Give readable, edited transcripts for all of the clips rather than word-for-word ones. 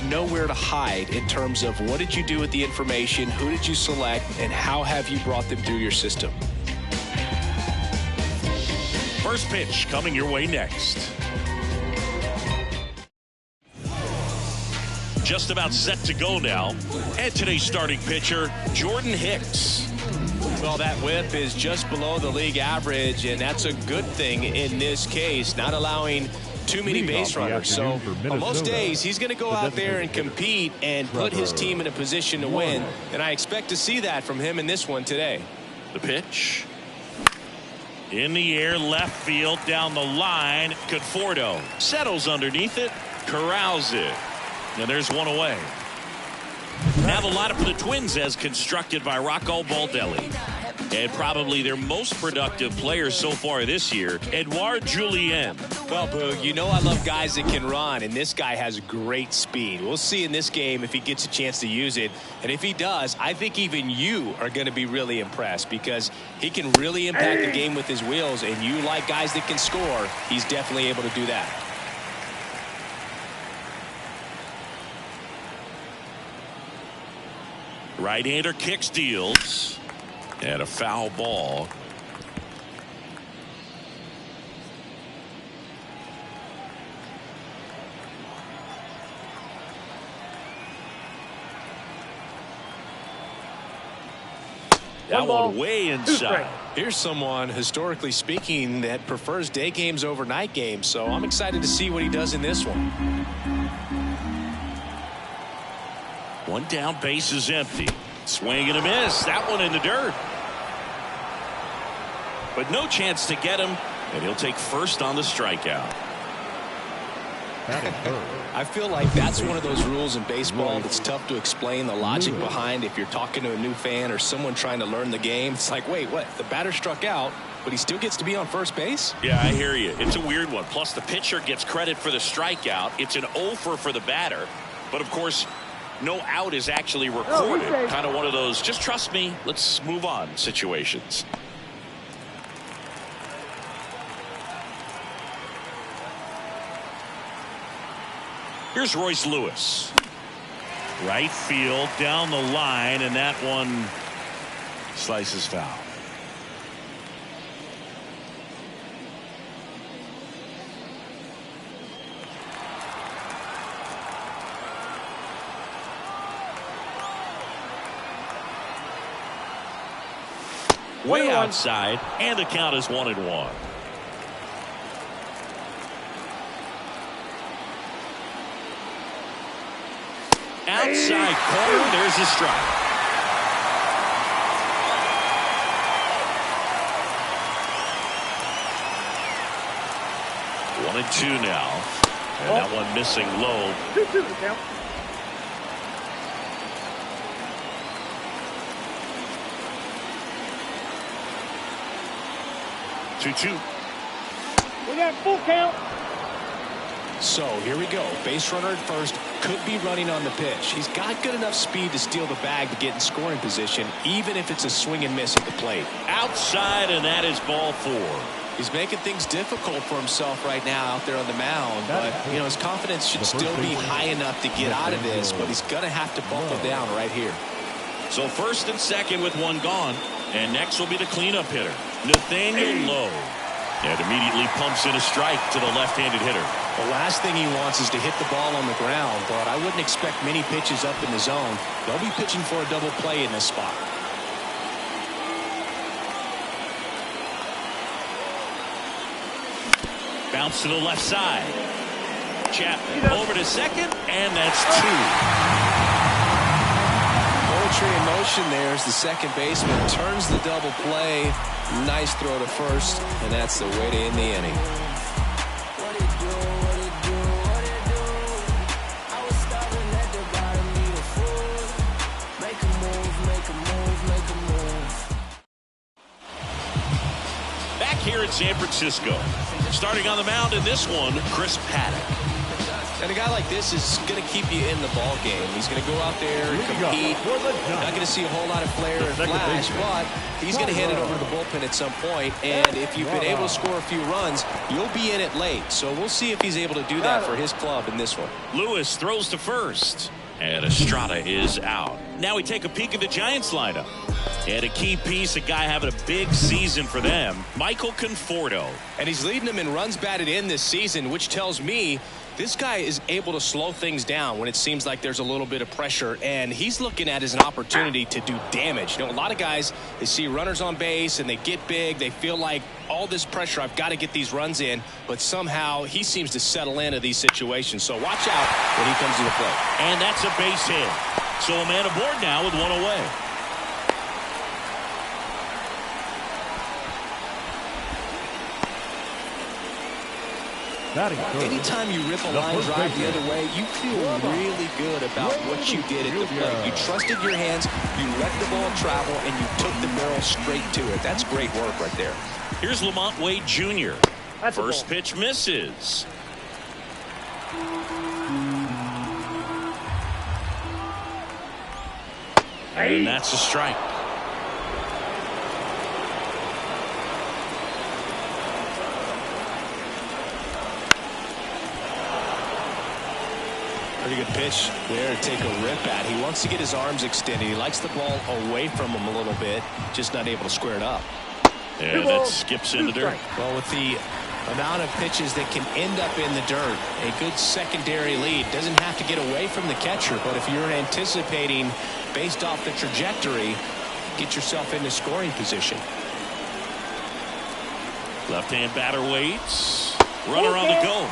there's nowhere to hide in terms of what did you do with the information, who did you select, and how have you brought them through your system. First pitch coming your way next. Just about set to go now. And today's starting pitcher, Jordan Hicks. Well, that whip is just below the league average, and that's a good thing in this case, not allowing too many base runners. So on most days, he's going to go out there and compete and put his team in a position to win, and I expect to see that from him in this one today. The pitch. In the air, left field, down the line. Conforto settles underneath it, corrals it. And there's one away. Now the lineup for the Twins as constructed by Rocco Baldelli. And probably their most productive player so far this year, Edouard Julien. Well, Boog, you know I love guys that can run, and this guy has great speed. We'll see in this game if he gets a chance to use it. And if he does, I think even you are going to be really impressed because he can really impact the game with his wheels, and you like guys that can score. He's definitely able to do that. Right-hander kicks, deals, and a foul ball. That one way inside. Here's someone, historically speaking, that prefers day games over night games, so I'm excited to see what he does in this one. One down, base is empty. Swing and a miss. That one in the dirt. But no chance to get him, and he'll take first on the strikeout. I feel like that's one of those rules in baseball that's tough to explain the logic behind if you're talking to a new fan or someone trying to learn the game. It's like, wait, what? The batter struck out, but he still gets to be on first base? Yeah, I hear you. It's a weird one. Plus, the pitcher gets credit for the strikeout. It's an offer for the batter. But, of course, no out is actually recorded. Kind of one of those, just trust me, let's move on situations. Here's Royce Lewis. Right field, down the line, and that one slices foul. Way outside, and the count is 1-1. Outside corner, there's a strike. One and two now, and that one missing low. 2-2 the count. We got full count. So here we go. Base runner at first, could be running on the pitch. He's got good enough speed to steal the bag to get in scoring position, even if it's a swing and miss at the plate. Outside, and that is ball 4. He's making things difficult for himself right now out there on the mound, but you know his confidence should still be high enough to get out of this, but he's going to have to buckle down right here. So first and second with one gone, and next will be the cleanup hitter, Nathaniel Lowe. And immediately pumps in a strike to the left-handed hitter. The last thing he wants is to hit the ball on the ground, but I wouldn't expect many pitches up in the zone. They'll be pitching for a double play in this spot. Bounce to the left side. Chapman over to second, and that's 2. Poetry in motion there as the second baseman turns the double play. Nice throw to first, and that's the way to end the inning. Back here in San Francisco, starting on the mound in this one, Chris Paddock. And a guy like this is going to keep you in the ball game. He's going to go out there and compete. Not going to see a whole lot of flair and flash, but he's going to hand it over to the bullpen at some point. And if you've been able to score a few runs, you'll be in it late. So we'll see if he's able to do that for his club in this one. Lewis throws to first. And Estrada is out. Now we take a peek at the Giants lineup. And a key piece, a guy having a big season for them, Michael Conforto. And he's leading them in runs batted in this season, which tells me this guy is able to slow things down when it seems like there's a little bit of pressure, and he's looking at it as an opportunity to do damage. You know, a lot of guys, they see runners on base and they get big. They feel like all this pressure, I've got to get these runs in, but somehow he seems to settle into these situations. So watch out when he comes to the plate. And that's a base hit. So a man aboard now with one away. Anytime you rip a line drive the other way, you feel really good about what you did at the plate. You trusted your hands, you let the ball travel, and you took the barrel straight to it. That's great work right there. Here's Lamont Wade Jr. First pitch misses. And that's a strike. Pretty good pitch there to take a rip at. He wants to get his arms extended. He likes the ball away from him a little bit, just not able to square it up. And that skips in the dirt. Well, with the amount of pitches that can end up in the dirt, a good secondary lead doesn't have to get away from the catcher, but if you're anticipating based off the trajectory, get yourself into scoring position. Left-hand batter waits. Runner on the go.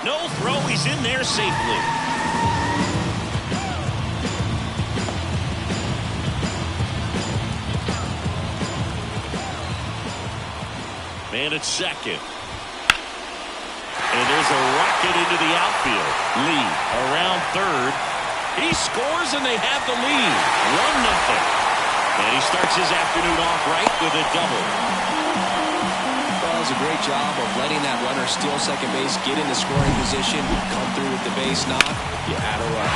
No throw. He's in there safely. Man at second. And there's a rocket into the outfield. Lee around third. He scores and they have the lead. 1-0. And he starts his afternoon off right with a double. Well, it's a great job of letting that runner steal second base, get into scoring position, come through with the base knock, you add a run.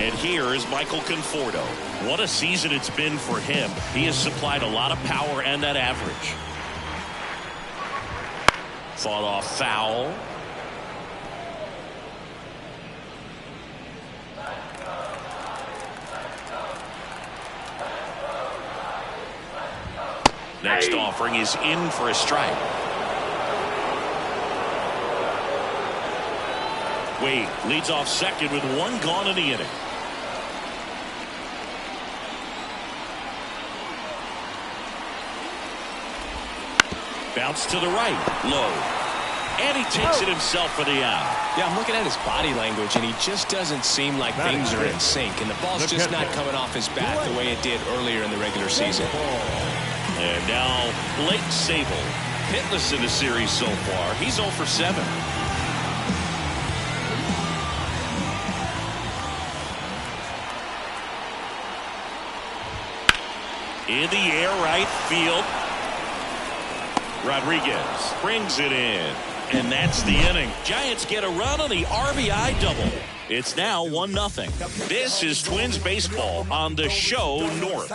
And here is Michael Conforto. What a season it's been for him. He has supplied a lot of power and that average. Fought off foul. Next offering is in for a strike. Wade leads off second with one gone in the inning. Bounce to the right, low. And he takes it himself for the out. Yeah, I'm looking at his body language, and he just doesn't seem like things are in sync. And the ball's just not coming off his bat the way it did earlier in the regular season. And now Blake Sable, hitless in the series so far. He's 0 for 7. In the air, right field. Rodriguez brings it in. And that's the inning. Giants get a run on the RBI double. It's now 1-0. This is Twins baseball on the show North.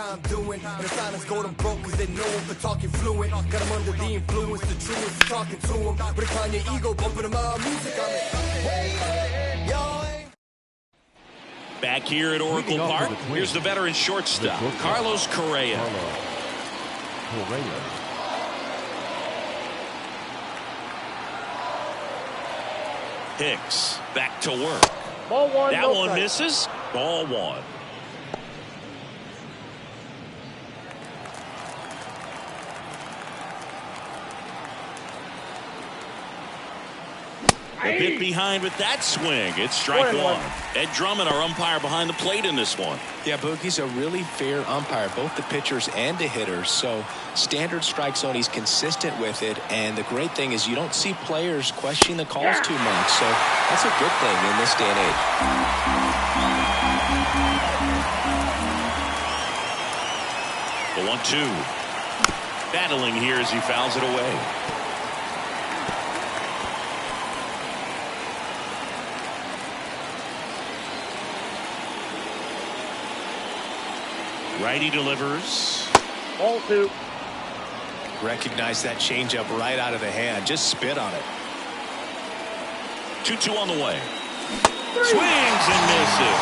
Back here at Oracle Park, here's the veteran shortstop, Carlos Correa. Hicks back to work. Ball one. That one misses. Ball one. A bit behind with that swing. It's strike one. Ed Drummond, our umpire behind the plate in this one. Yeah, Boogie's a really fair umpire, both the pitchers and the hitters. So standard strike zone, he's consistent with it. And the great thing is you don't see players questioning the calls too much. So that's a good thing in this day and age. The 1-2. Battling here as he fouls it away. Righty delivers. Ball 2. Recognize that changeup right out of the hand. Just spit on it. 2-2 on the way. Swings and misses.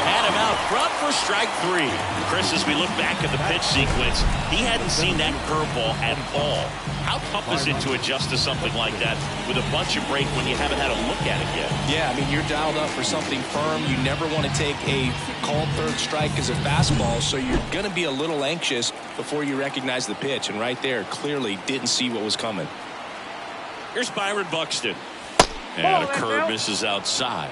Had him out front for strike 3. Chris, as we look back at the pitch sequence, he hadn't seen that curveball at all. How tough is it to adjust to something like that with a bunch of break when you haven't had a look at it yet? Yeah, I mean, you're dialed up for something firm. You never want to take a called third strike as a fastball, so you're going to be a little anxious before you recognize the pitch. And right there, clearly didn't see what was coming. Here's Byron Buxton. And a curve misses outside.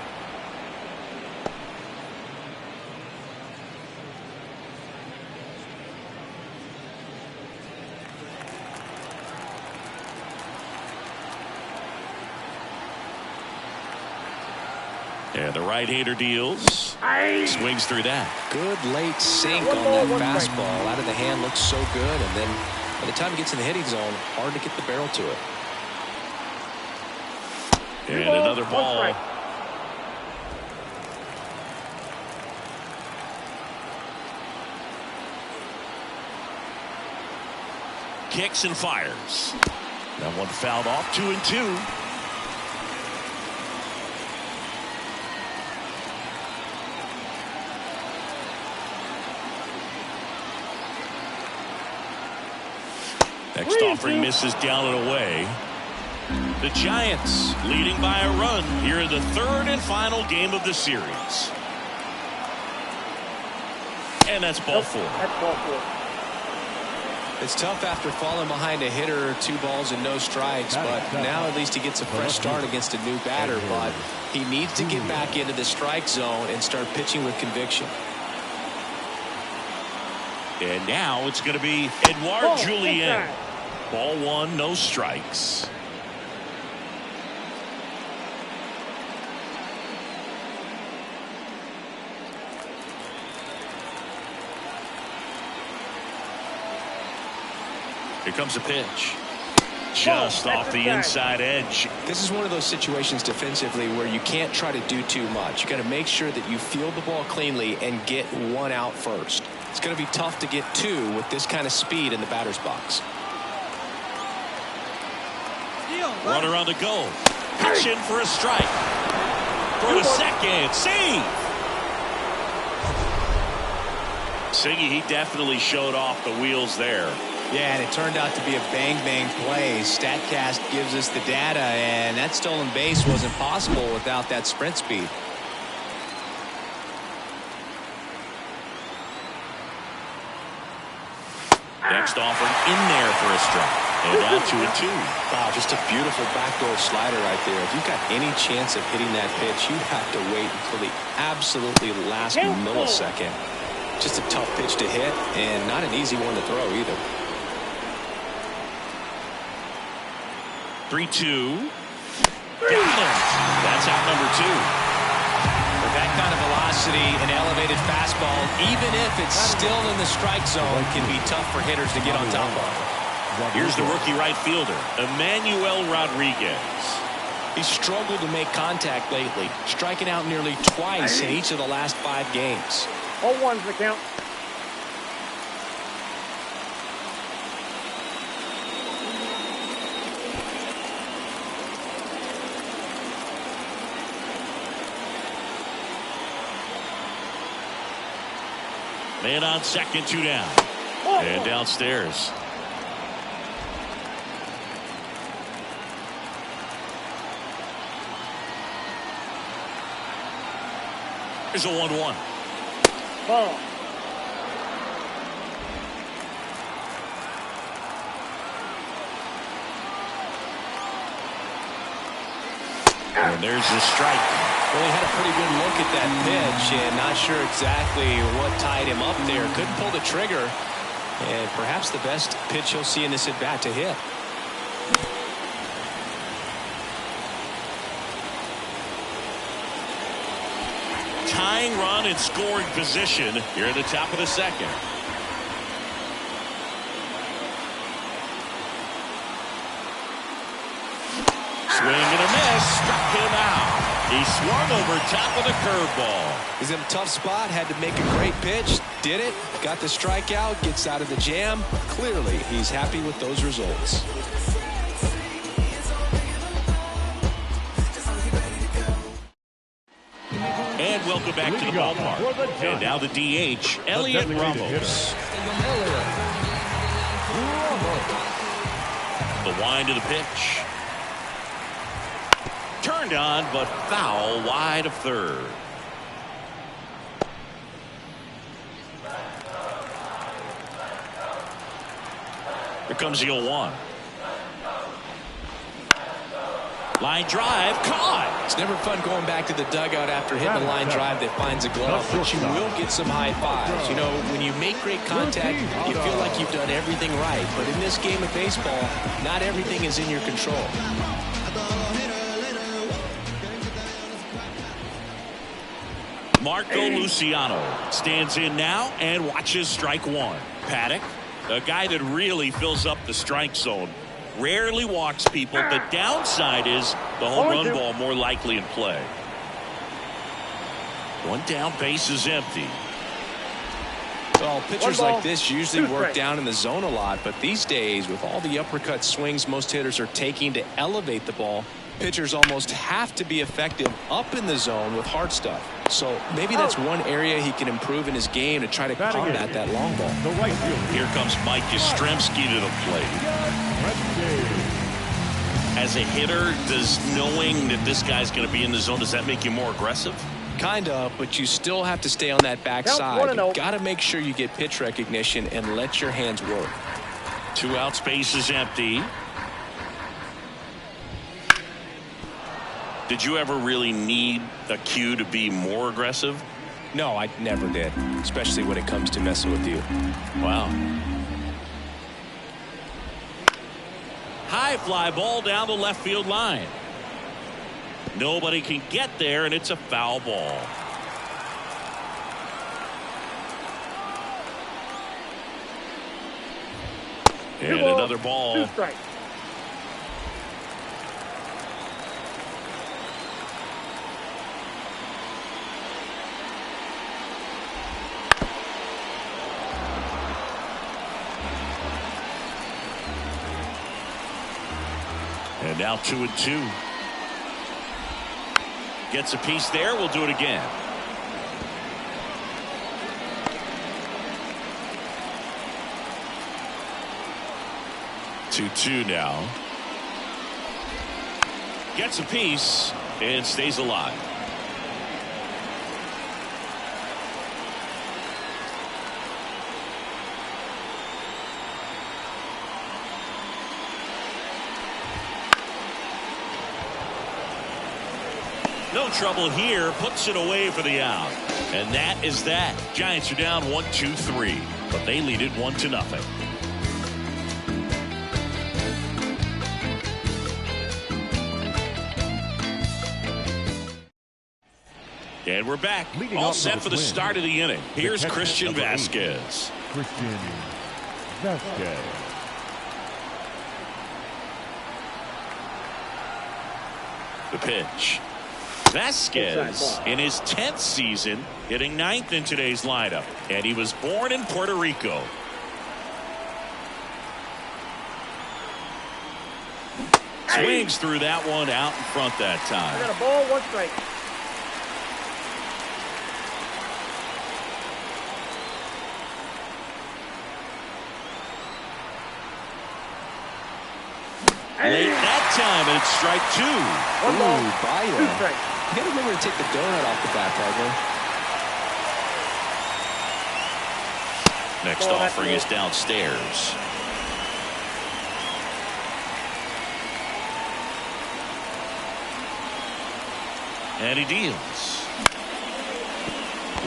And the right-hander deals. Swings through that. Good late sink on that fastball. Out of the hand looks so good. And then by the time it gets in the hitting zone, hard to get the barrel to it. And another ball. Kicks and fires. That one fouled off. 2-2. Next offering misses down and away. The Giants leading by a run here in the third and final game of the series. And that's ball 4. That's ball 4. It's tough after falling behind a hitter, 2 balls and no strikes, but now at least he gets a fresh start against a new batter. But he needs to get back into the strike zone and start pitching with conviction. And now it's going to be Edouard Julien. Ball 1, no strikes. Here comes a pitch. Just off the inside edge. This is one of those situations defensively where you can't try to do too much. You got to make sure that you field the ball cleanly and get 1 out first. It's going to be tough to get 2 with this kind of speed in the batter's box. Runner on the go. Pitch in for a strike. Throw to second. Save. Siggy, he definitely showed off the wheels there. Yeah, and it turned out to be a bang-bang play. StatCast gives us the data, and that stolen base wasn't possible without that sprint speed. Next offering in there for a strike. And now 2-2. Wow, just a beautiful backdoor slider right there. If you've got any chance of hitting that pitch, you have to wait until the absolutely last millisecond. Just a tough pitch to hit, and not an easy one to throw either. 3-2. Got him. That's out number 2. With that kind of velocity and elevated fastball, even if it's still in the strike zone, can be tough for hitters to get on top of. Here's the rookie right fielder, Emmanuel Rodriguez. He's struggled to make contact lately, striking out nearly twice in each of the last 5 games. 0-1's the count. Man on second, 2 down. And downstairs. Here's a 1-1. Ball. And there's the strike. Well, he had a pretty good look at that pitch and not sure exactly what tied him up there. Couldn't pull the trigger. And perhaps the best pitch he'll see in this at bat to hit. Tying run in scoring position here at the top of the second. Swing and a miss. Struck him out. He swung over top of the curveball. He's in a tough spot. Had to make a great pitch. Did it. Got the strikeout. Gets out of the jam. Clearly, he's happy with those results. And welcome back to the ballpark. And now the DH, Elliot Ramos. The wind of the pitch. Turned on, but foul wide of third. Here comes the 0-1. Line drive, caught. It's never fun going back to the dugout after hitting a line drive that finds a glove, but you will get some high fives. You know, when you make great contact, you feel like you've done everything right. But in this game of baseball, not everything is in your control. Marco Luciano stands in now and watches strike one. Paddock, a guy that really fills up the strike zone. Rarely walks people. The downside is the home run ball more likely in play. One down, base is empty. Well, pitchers like this usually work down in the zone a lot, but these days, with all the uppercut swings most hitters are taking to elevate the ball, pitchers almost have to be effective up in the zone with hard stuff. So maybe that's one area he can improve in his game to try to combat that long ball. Here comes Mike Yastrzemski to the plate. As a hitter, does knowing that this guy's going to be in the zone, does that make you more aggressive? Kind of, but you still have to stay on that backside. You got to make sure you get pitch recognition and let your hands work. 2 out, space is empty. Did you ever really need a cue to be more aggressive? No, I never did, especially when it comes to messing with you. Wow. High fly ball down the left field line. Nobody can get there, and it's a foul ball. And another ball. 2 strikes. And now 2-2. Gets a piece there. We'll do it again. Two now. Gets a piece and stays alive. No trouble here. Puts it away for the out. And that is that. Giants are down 1-2-3. But they lead it 1-0. And we're back. All set for the start of the inning. Here's Christian Vasquez. Christian Vasquez. The pitch. Vasquez in his 10th season, hitting 9th in today's lineup, and he was born in Puerto Rico. Swings through that one out in front that time. I got a ball, 1 strike. Late that time, and it's strike 2. One ball, 2 strikes. You got to remember to take the donut off the bat, partner. Next offering is downstairs. And he deals.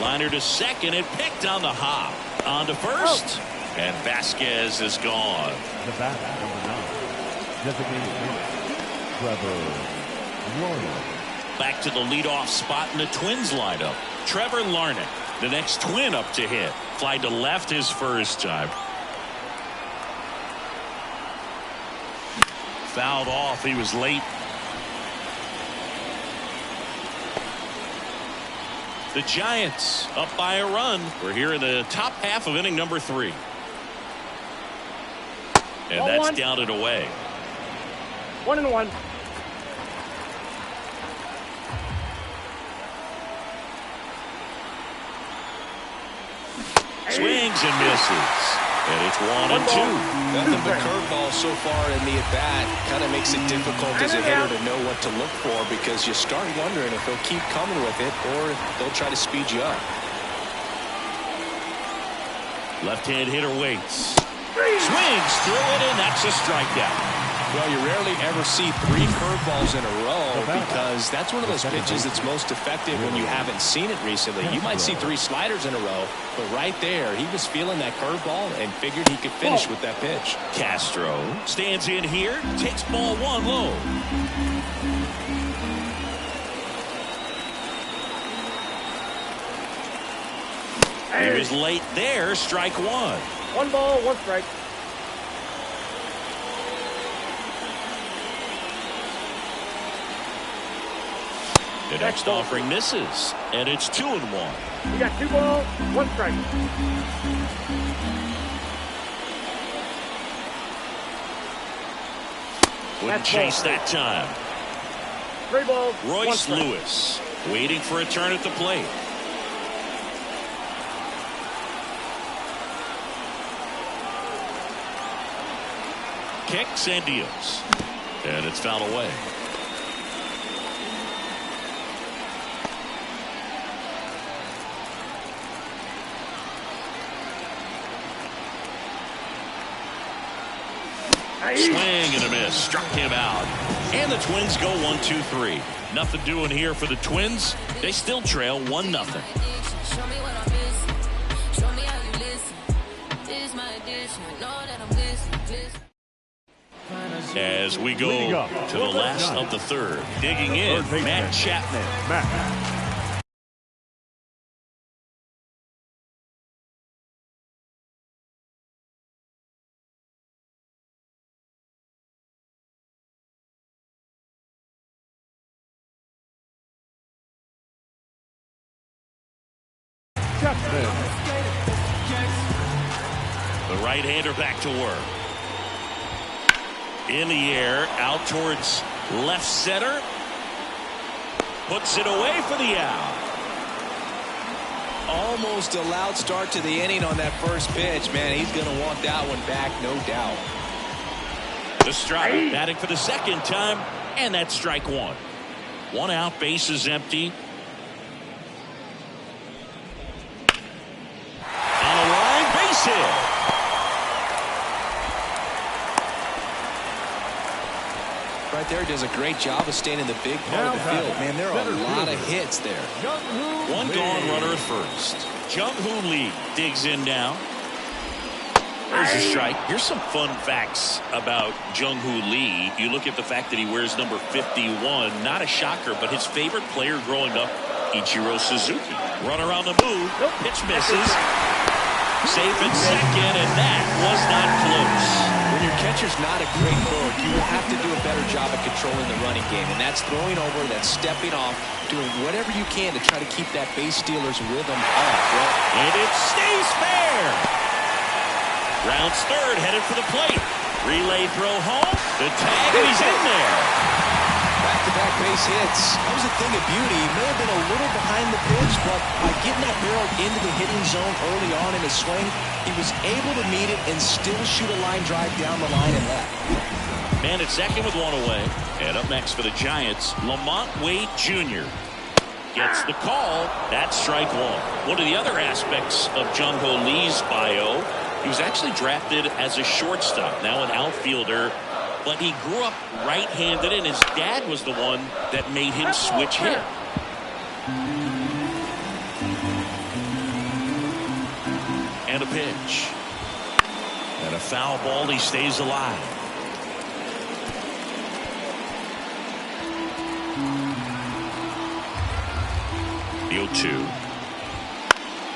Liner to second and picked on the hop. On to first. And Vasquez is gone. The bat, number 9. Designated hitter, Trevor Larned. Back to the leadoff spot in the Twins lineup. Trevor Larned, the next Twin up to hit. Fly to left his first time. Fouled off. He was late. The Giants up by a run. We're here in the top half of inning number 3. And that's down and away. 1-1. Swings and misses. And it's 1-2. Nothing but curveballs so far in the at-bat. Kind of makes it difficult as a hitter to know what to look for because you start wondering if they'll keep coming with it or if they'll try to speed you up. Left-hand hitter waits. Swings through it, and that's a strikeout. Well, you rarely ever see 3 curveballs in a row because that's one of those pitches that's most effective when you haven't seen it recently. You might see 3 sliders in a row, but right there, he was feeling that curveball and figured he could finish with that pitch. Castro stands in here, takes ball 1 low. He was late there, strike 1. 1 ball, 1 strike. The next offering misses, and it's 2-1. We got 2 balls, 1 strike. Wouldn't chase that time. 3 balls, 1 Royce strike. Lewis waiting for a turn at the plate. Kicks and deals. And it's fouled away. Swing and a miss. Struck him out. And the Twins go 1-2-3. Nothing doing here for the Twins. They still trail 1-0. As we go to the last of the third. Digging in, Matt Chapman. The right-hander back to work. In the air, out towards left center. Puts it away for the out. Almost a loud start to the inning on that first pitch. Man, he's going to want that one back, no doubt. The strike, batting for the second time, and that's strike 1. 1 out, bases empty. On a line, base hit. Right there, does a great job of staying in the big part of the field. Man, there are a lot of hits there. 1 gone, runner at first. Jung-Hoo Lee digs in now. There's a strike. Here's some fun facts about Jung-Hoo Lee. You look at the fact that he wears number 51. Not a shocker, but his favorite player growing up, Ichiro Suzuki. Runner on the move. Pitch misses. Safe at second, and that was not close. When your catcher's not a great thrower, you will have to do a better job of controlling the running game. And that's throwing over, that's stepping off, doing whatever you can to try to keep that base stealer's rhythm off. Well, and it stays fair. Rounds third, headed for the plate. Relay throw home. The tag, and he's in there. Back-to-back base hits. That was a thing of beauty. He may have been a little behind the pitch, but by getting that barrel into the hitting zone early on in his swing, he was able to meet it and still shoot a line drive down the line and left. Man at second with 1 away. And up next for the Giants, Lamont Wade Jr. gets the call. That's strike 1. One of the other aspects of Jung-Hoo Lee's bio, he was actually drafted as a shortstop, now an outfielder. But he grew up right-handed, and his dad was the one that made him switch hit. And a pitch. And a foul ball. He stays alive. The 0-2.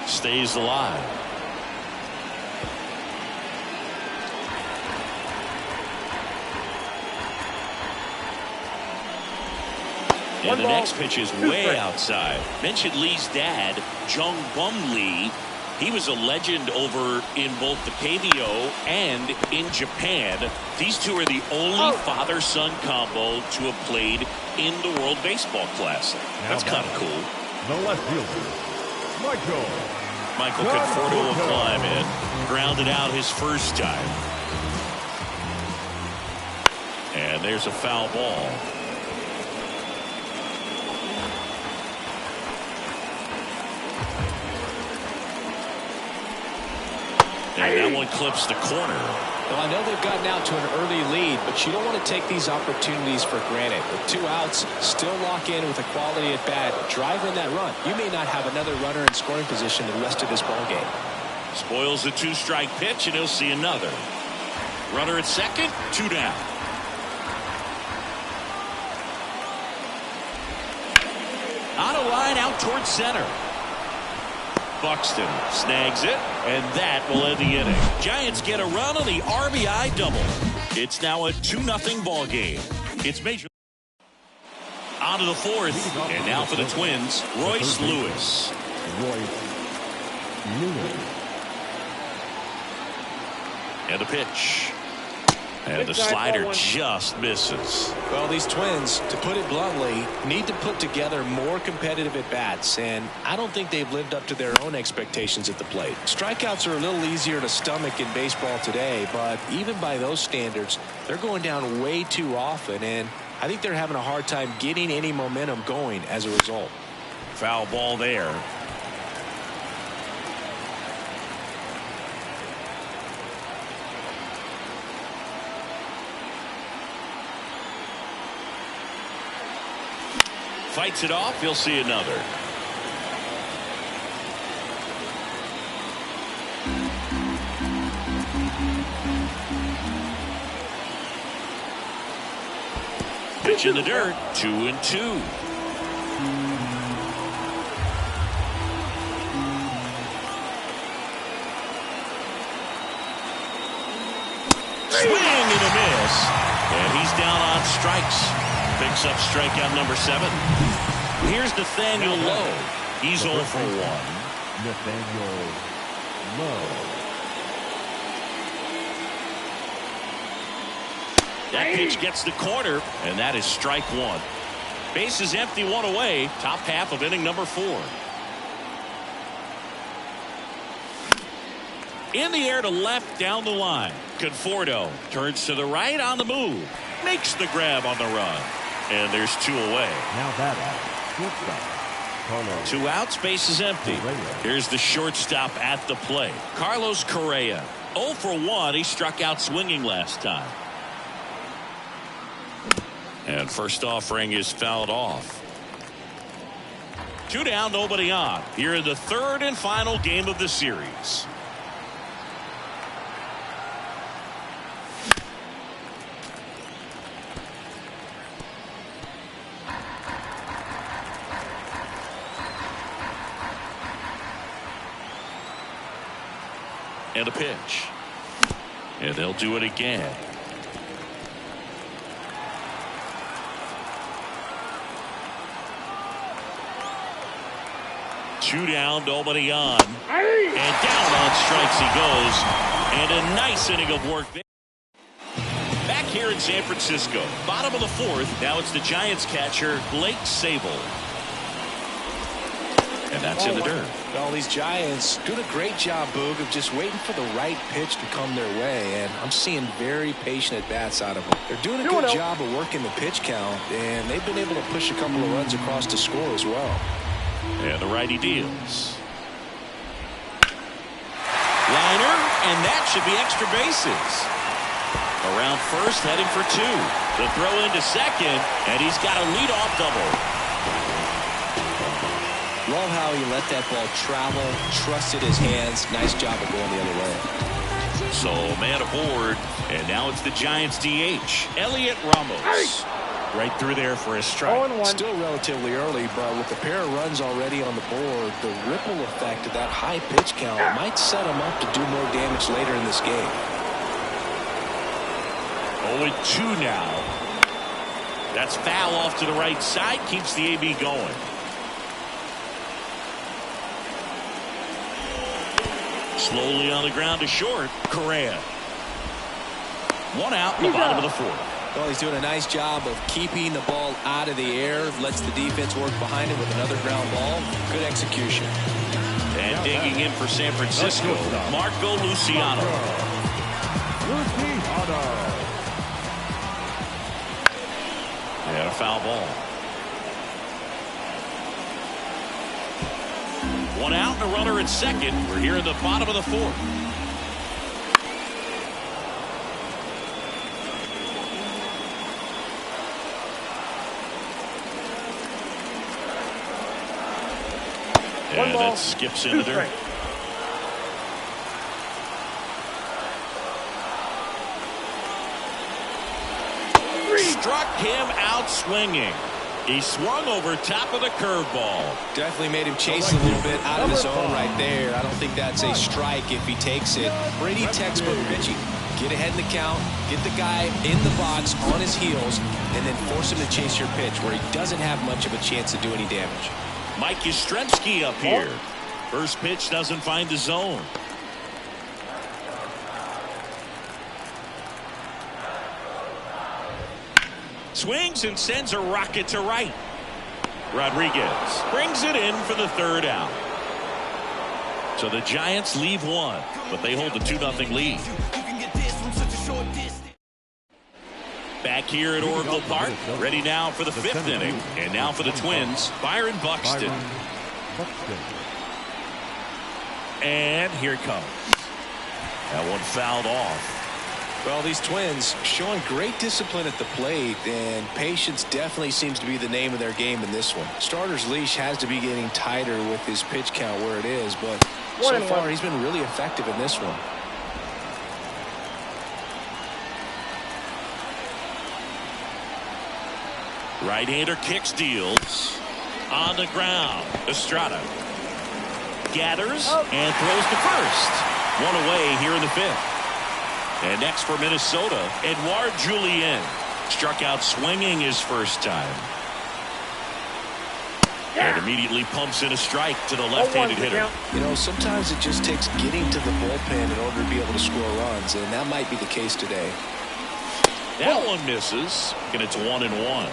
Stays alive. And the next pitch is way outside. Mentioned Lee's dad, Jung Bum Lee. He was a legend over in both the KBO and in Japan. These two are the only father-son combo to have played in the World Baseball Classic. That's kind of cool. The left fielder, Michael Conforto will climb in. Grounded out his first time. And there's a foul ball. And that one clips the corner. Well, I know they've gotten out to an early lead, but you don't want to take these opportunities for granted. With 2 outs, still lock in with a quality at bat, drive in that run. You may not have another runner in scoring position the rest of this ball game. Spoils the 2-strike pitch, and he'll see another. Runner at second, 2 down. On a line out towards center. Buxton snags it, and that will end the inning. Giants get a run on the RBI double. It's now a 2-0 ball game. It's major. On to the 4th, and now for the Twins, Royce Lewis. And the pitch. And the slider just misses. Well, these Twins, to put it bluntly, need to put together more competitive at-bats, and I don't think they've lived up to their own expectations at the plate. Strikeouts are a little easier to stomach in baseball today, but even by those standards, they're going down way too often, and I think they're having a hard time getting any momentum going as a result. Foul ball there. Fights it off. He'll see another. Pitch in the dirt. 2-2. Swing and a miss. And he's down on strikes. Picks up strikeout number 7. Here's Nathaniel Lowe. He's 0 for 1. Nathaniel Lowe. That pitch gets the corner, and that is strike 1. Base is empty, 1 away. Top half of inning number 4. In the air to left down the line. Conforto turns to the right on the move. Makes the grab on the run. And there's 2 away. Now batting, shortstop, Carlos. 2 outs, base is empty. Here's the shortstop at the plate. Carlos Correa. 0 for 1. He struck out swinging last time. And first offering is fouled off. 2 down, nobody on. Here in the 3rd and final game of the series. And a pitch. And they'll do it again. Two down, nobody on. And down on strikes he goes. And a nice inning of work there. Back here in San Francisco. Bottom of the 4th. Now it's the Giants catcher, Blake Sabol. And that's in the dirt. Well, these Giants doing a great job, Boog, of just waiting for the right pitch to come their way, and I'm seeing very patient at-bats out of them. They're doing a good job of working the pitch count, and they've been able to push a couple of runs across to score as well. And the righty deals. Liner, and that should be extra bases. Around first, heading for 2. The throw into second, and he's got a leadoff double. Love how you let that ball travel, trusted his hands. Nice job of going the other way. So man aboard, and now it's the Giants DH, Elliot Ramos. Right through there for a strike. 0-1. Still relatively early, but with a pair of runs already on the board, the ripple effect of that high pitch count might set him up to do more damage later in this game. 0-2 now. That's foul off to the right side, keeps the AB going. Slowly on the ground to short, Correa. One out in the bottom of the fourth. Well, he's doing a nice job of keeping the ball out of the air, lets the defense work behind it with another ground ball. Good execution. And digging in for San Francisco, Marco Luciano. And a foul ball. One out and a runner at second. We're here in the bottom of the fourth. One And ball, that skips in the dirt. Struck him out swinging. He swung over top of the curveball. Definitely made him chase a little bit out of the zone right there. I don't think that's a strike if he takes it. Pretty textbook pitching. Get ahead in the count, get the guy in the box on his heels, and then force him to chase your pitch where he doesn't have much of a chance to do any damage. Mike Yastrzemski up here. First pitch doesn't find the zone. Swings and sends a rocket to right. Rodriguez brings it in for the third out. So the Giants leave one, but they hold the 2-0 lead. Back here at Oracle Park, ready now for the fifth inning. And now for the Twins, Byron Buxton. And here it comes. That one fouled off. Well, these Twins showing great discipline at the plate, and patience definitely seems to be the name of their game in this one. Starter's leash has to be getting tighter with his pitch count where it is, but so far he's been really effective in this one. Right-hander kicks, deals on the ground. Estrada gathers and throws to first. One away here in the fifth. And next for Minnesota, Edouard Julien. Struck out swinging his first time. And immediately pumps in a strike to the left-handed hitter. You know, sometimes it just takes getting to the bullpen in order to be able to score runs, and that might be the case today. That one misses, and it's 1-1.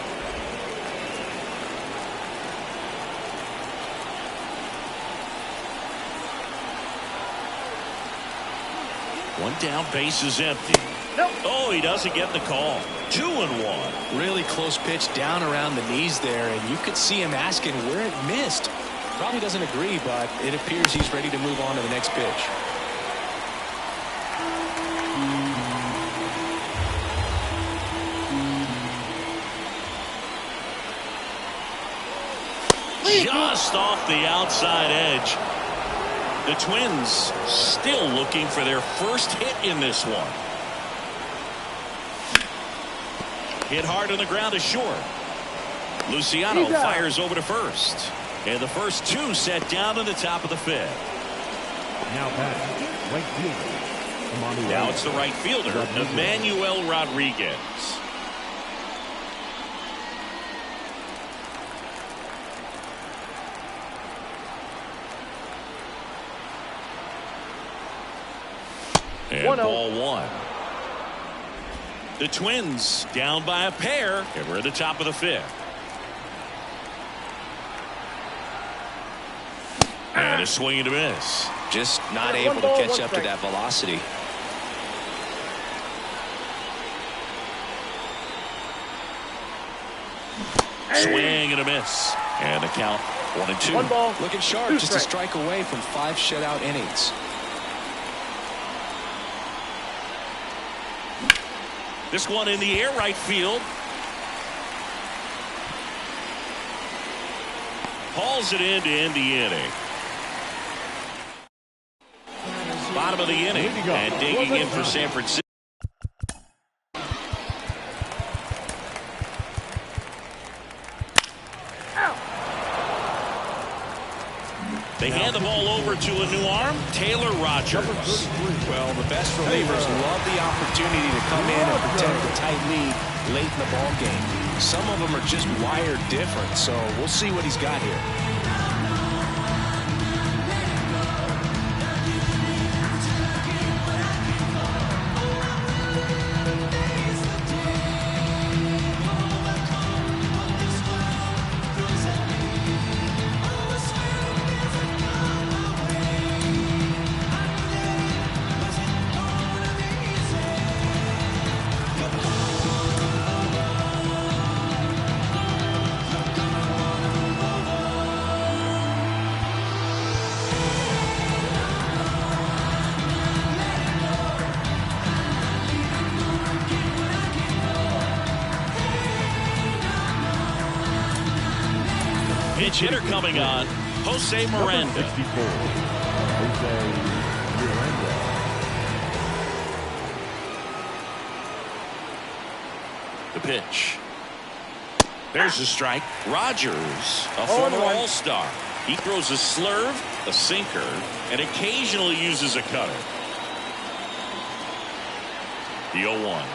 One down, base is empty. Nope. Oh, he doesn't get the call. 2-1. Really close pitch down around the knees there, and you could see him asking where it missed. Probably doesn't agree, but it appears he's ready to move on to the next pitch. Just off the outside edge. The Twins still looking for their first hit in this one. Hit hard on the ground to short. Luciano fires over to first. And the first two set down to the top of the fifth. Now batting, right fielder. Now it's the right fielder, Emmanuel Rodriguez. And 1-0. ball one. The Twins down by a pair, and we're at the top of the fifth. And a swing and a miss. Just not able to catch up to that velocity. Swing and a miss. And the count 1-2. 1 ball. Looking sharp, just a strike away from 5 shutout innings. This one in the air, right field. hauls it in to end the inning. Bottom of the inning, and digging in for San Francisco. They hand the ball over to a new arm, Taylor Rogers. Well, the best relievers love the opportunity to come in and protect a tight lead late in the ball game. Some of them are just wired different, so we'll see what he's got here. Pitch hitter coming on, Jose Miranda. 64, Jose Miranda. The pitch. There's a strike. Rogers, a former All-Star. He throws a slurve, a sinker, and occasionally uses a cutter. The 0-1.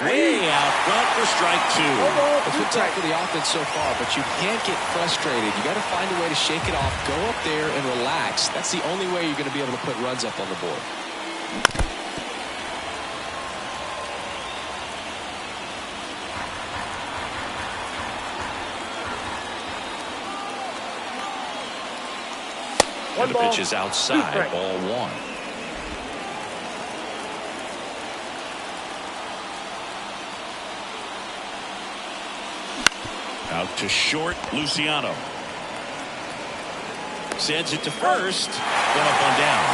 Way out front for strike two. It's been tough for the offense so far, but you can't get frustrated. You got to find a way to shake it off, go up there and relax. That's the only way you're going to be able to put runs up on the board. And the pitch is outside, ball one. Out to short, Luciano. Sends it to first. Then up and down.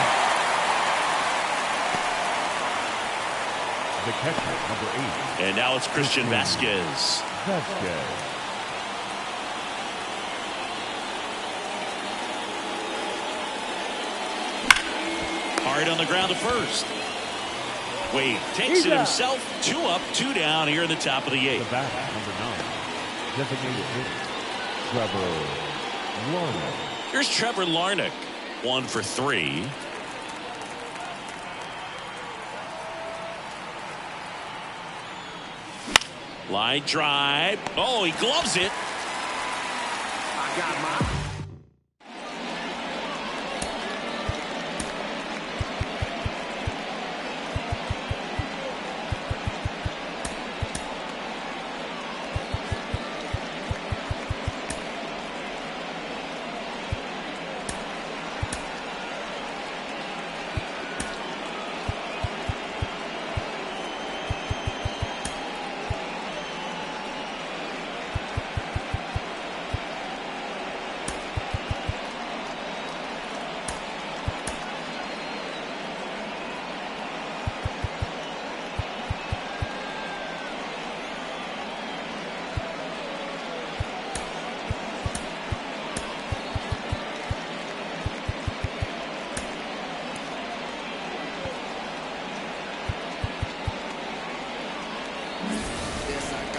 The catcher, number 8. And now it's Christian Vasquez. Hard on the ground to first. Wade takes it himself. 2 up, 2 down here in the top of the 8th. The bat, number 9. Designated hitter, Trevor Larnach. Here's Trevor Larnach, 1 for 3. Line drive. Oh, he gloves it. I got mine.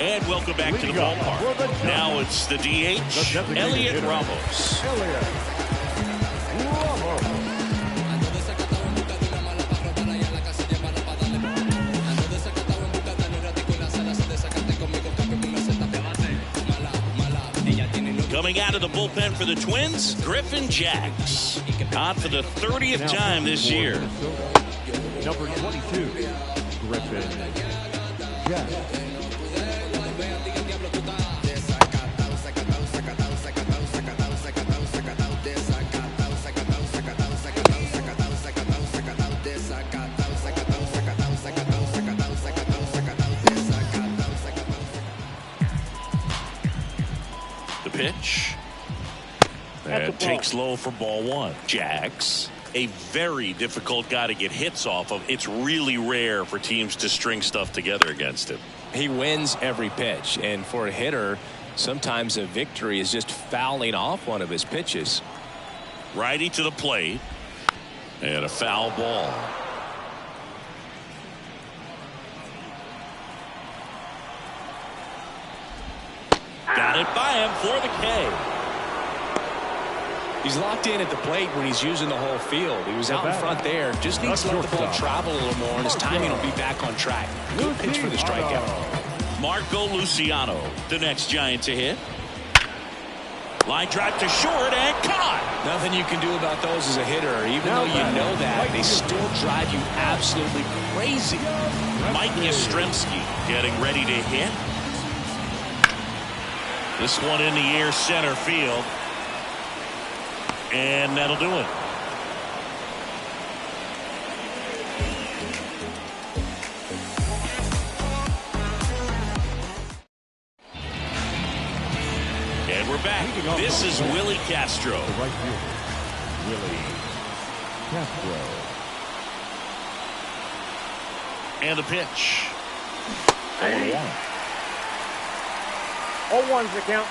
And welcome back to the ballpark. Now it's the DH, Elliot Ramos. Coming out of the bullpen for the Twins, Griffin Jacks. On for the 30th time this year. Number 22, Griffin Jacks. Pitch. And takes low for ball 1. Jacks, a very difficult guy to get hits off of. It's really rare for teams to string stuff together against him. He wins every pitch, and for a hitter, Sometimes a victory is just fouling off one of his pitches. Righty to the plate. And a foul ball. Got it by him for the K. He's locked in at the plate when he's using the whole field. He was out in front there. Just needs to let the ball travel a little more, and his timing will be back on track. Good pitch for the strikeout. Marco Luciano, the next Giant to hit. Line drive to short and caught. Nothing you can do about those as a hitter. Even though you know that, they still drive you absolutely crazy. Mike Yastrzemski getting ready to hit. This one in the air, center field. And that'll do it. And we're back. This is Willie Castro. The right fielder, Willie Castro. And the pitch. 0-1. 0-1's the count.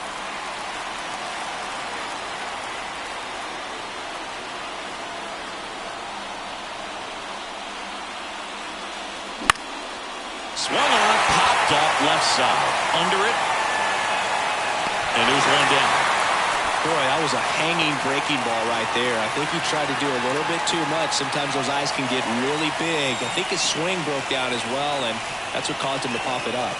Swung on, popped up left side. Under it. And there's one down. Boy, that was a hanging breaking ball right there. I think he tried to do a little bit too much. Sometimes those eyes can get really big. I think his swing broke down as well, and that's what caused him to pop it up.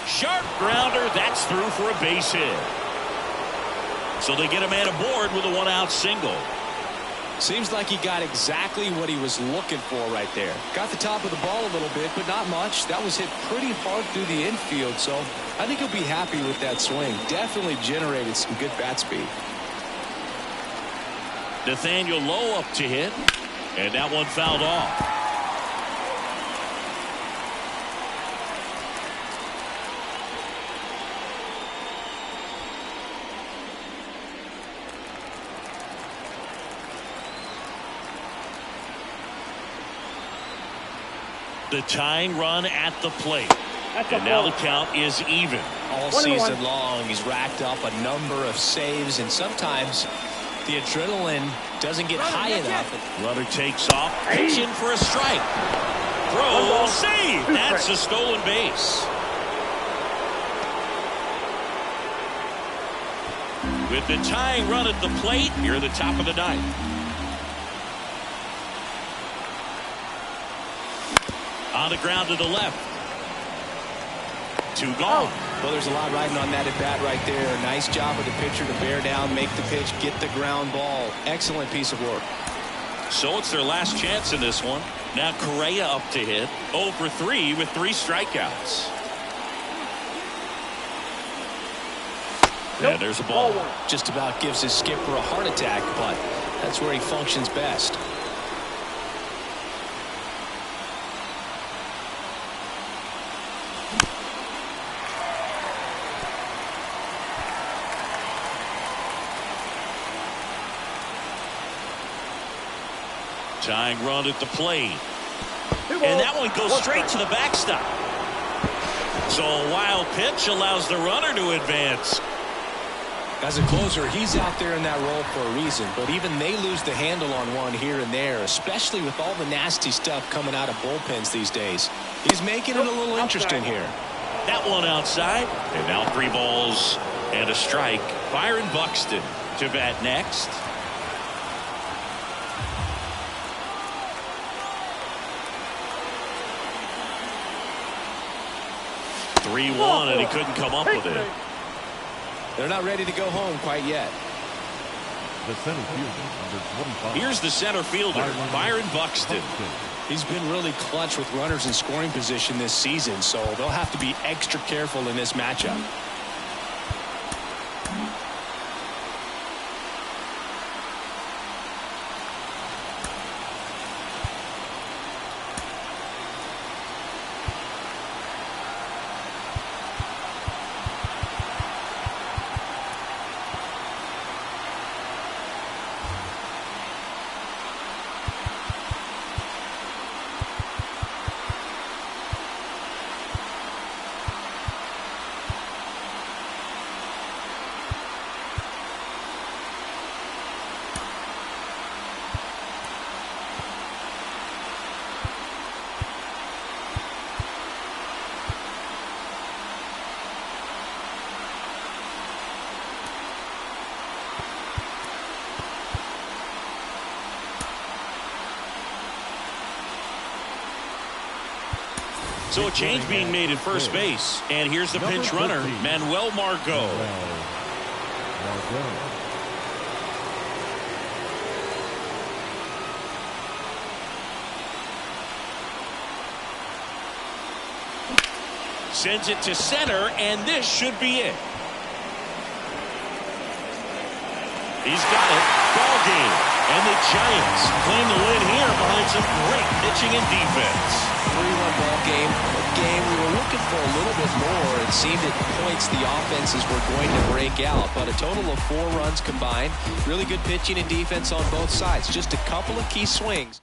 Sharp grounder. That's through for a base hit. So they get a man aboard with a one-out single. Seems like he got exactly what he was looking for right there. Got the top of the ball a little bit, but not much. That was hit pretty hard through the infield, so I think he'll be happy with that swing. Definitely generated some good bat speed. Nathaniel Lowe up to hit, and that one fouled off. The tying run at the plate. And now the count is even. All season long, he's racked up a number of saves, and sometimes the adrenaline doesn't get high enough. Runner takes off, pitching for a strike. Throw, save. That's a stolen base. With the tying run at the plate, you're the top of the ninth. On the ground to the left. Two gone. Well, there's a lot riding on that at bat right there. Nice job of the pitcher to bear down, make the pitch, get the ground ball. Excellent piece of work. So it's their last chance in this one. Now Correa up to hit. 0 for 3 with 3 strikeouts. And there's a ball. Just about gives his skipper a heart attack, but that's where he functions best. Tying run at the plate. And that one goes straight to the backstop. So a wild pitch allows the runner to advance. As a closer, he's out there in that role for a reason, but even they lose the handle on one here and there, especially with all the nasty stuff coming out of bullpens these days. He's making it a little interesting here. That one outside. And now 3 balls and a strike. Byron Buxton to bat next. 3-1, and he couldn't come up with it. They're not ready to go home quite yet. The center fielder, number 25. Here's the center fielder, Byron Buxton. He's been really clutch with runners in scoring position this season, so they'll have to be extra careful in this matchup. So a change being made at first base. And here's the pinch runner, Manuel Margot. Sends it to center, and this should be it. He's got it. Ball game. And the Giants claim the win here behind some great pitching and defense. 3-1 ball game. A game we were looking for a little bit more. It seemed at points the offenses were going to break out, but a total of 4 runs combined. Really good pitching and defense on both sides. Just a couple of key swings.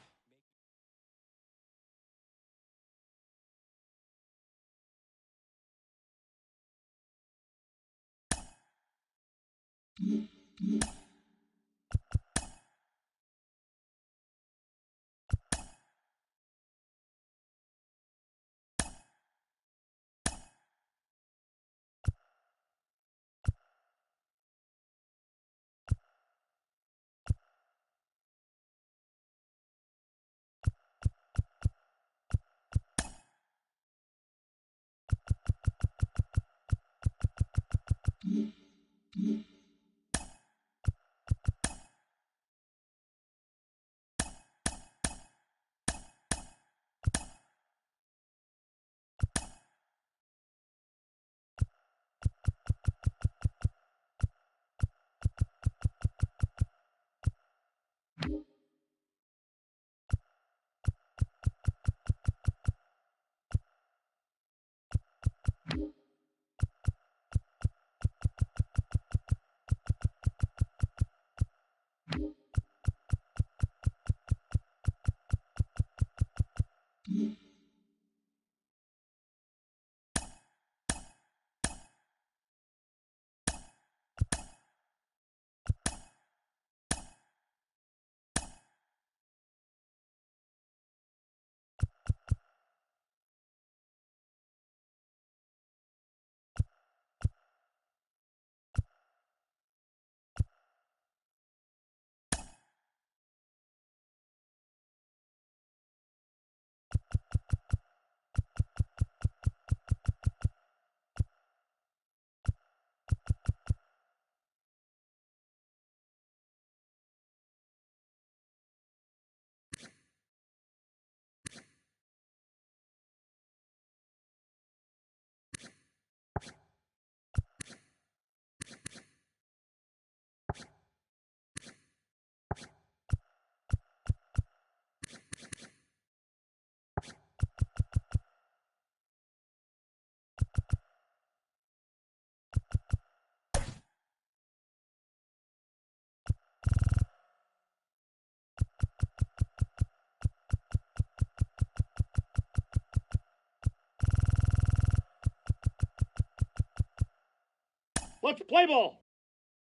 Let's play ball.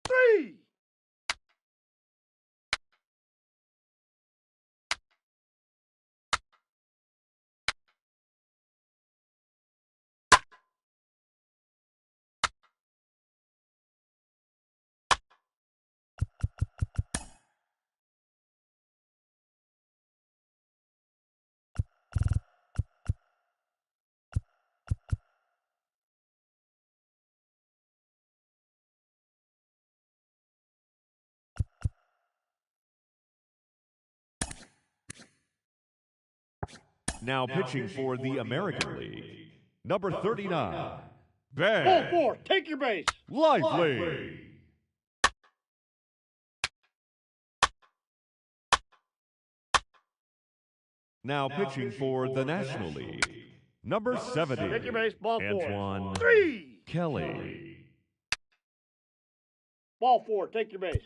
3. Now pitching for the American League, number 39, Ball Ben 4. Take your base. Lively. Now pitching for the National League, number 70, Take your base. Ball 4. Antoine 3. Kelly. Ball 4. Take your base.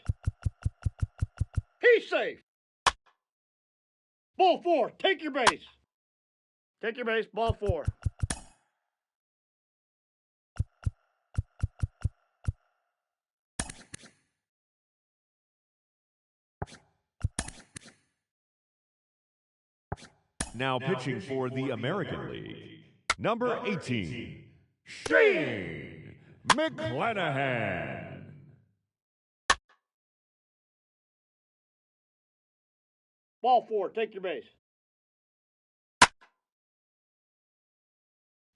He's safe. Ball 4. Take your base. Take your base. Ball 4. Now pitching for the American League, number 18, Shane McClanahan. Ball 4. Take your base.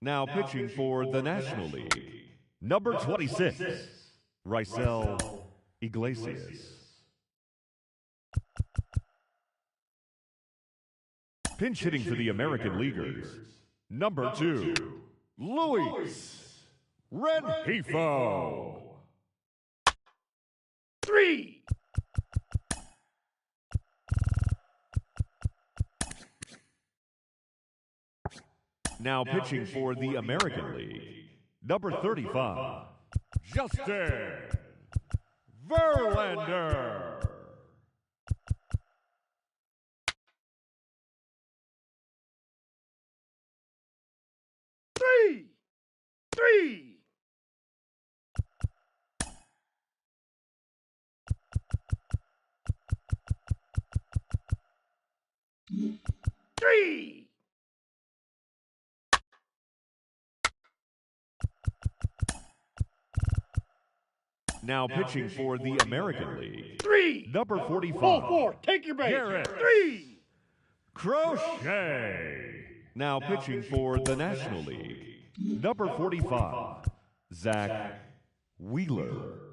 Now pitching for the National League, number 26, Raisel Iglesias. Pinch hitting for the American Leaguers, number 2, Luis Rengifo. 3. Now pitching for the American League, number 35, Justin Verlander. 3. Now pitching for the American League, 3. number 45, 4. Take your base. Garrett 3. Crochet. Now pitching for the National League, number 45, Zach Wheeler.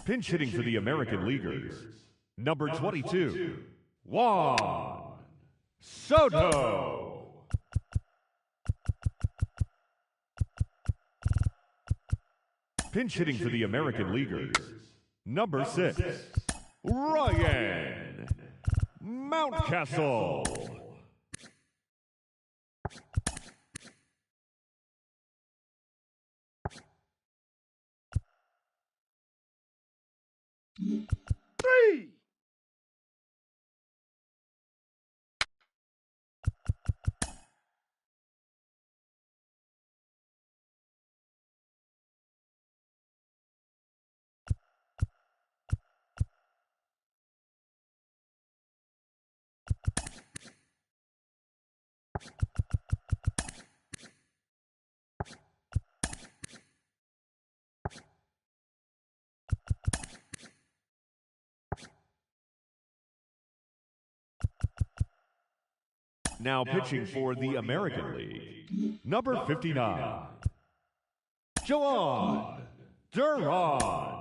Pinch hitting for the American Leaguers, number 22, Juan Soto. Pinch hitting for the American Leaguers, number 6, Ryan Mountcastle. 3. Now pitching for the American League, number 59, Joan Duran.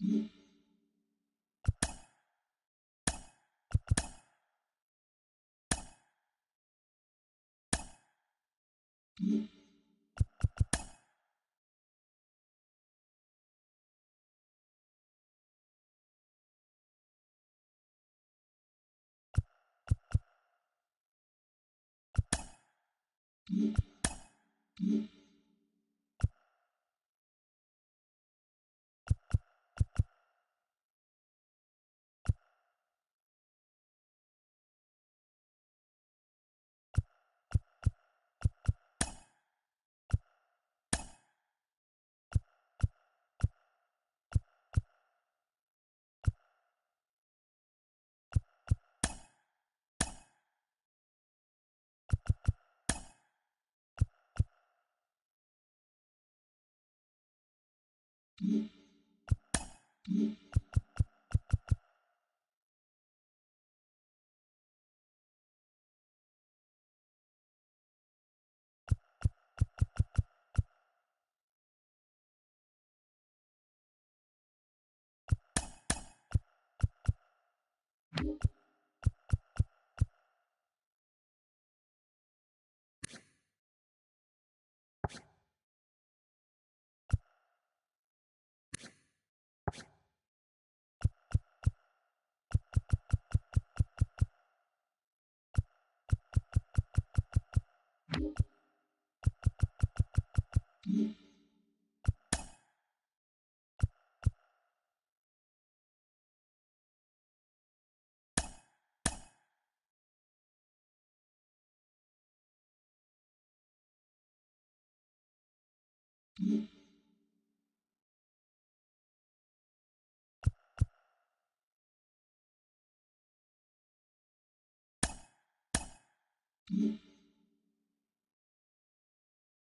Mm-hmm.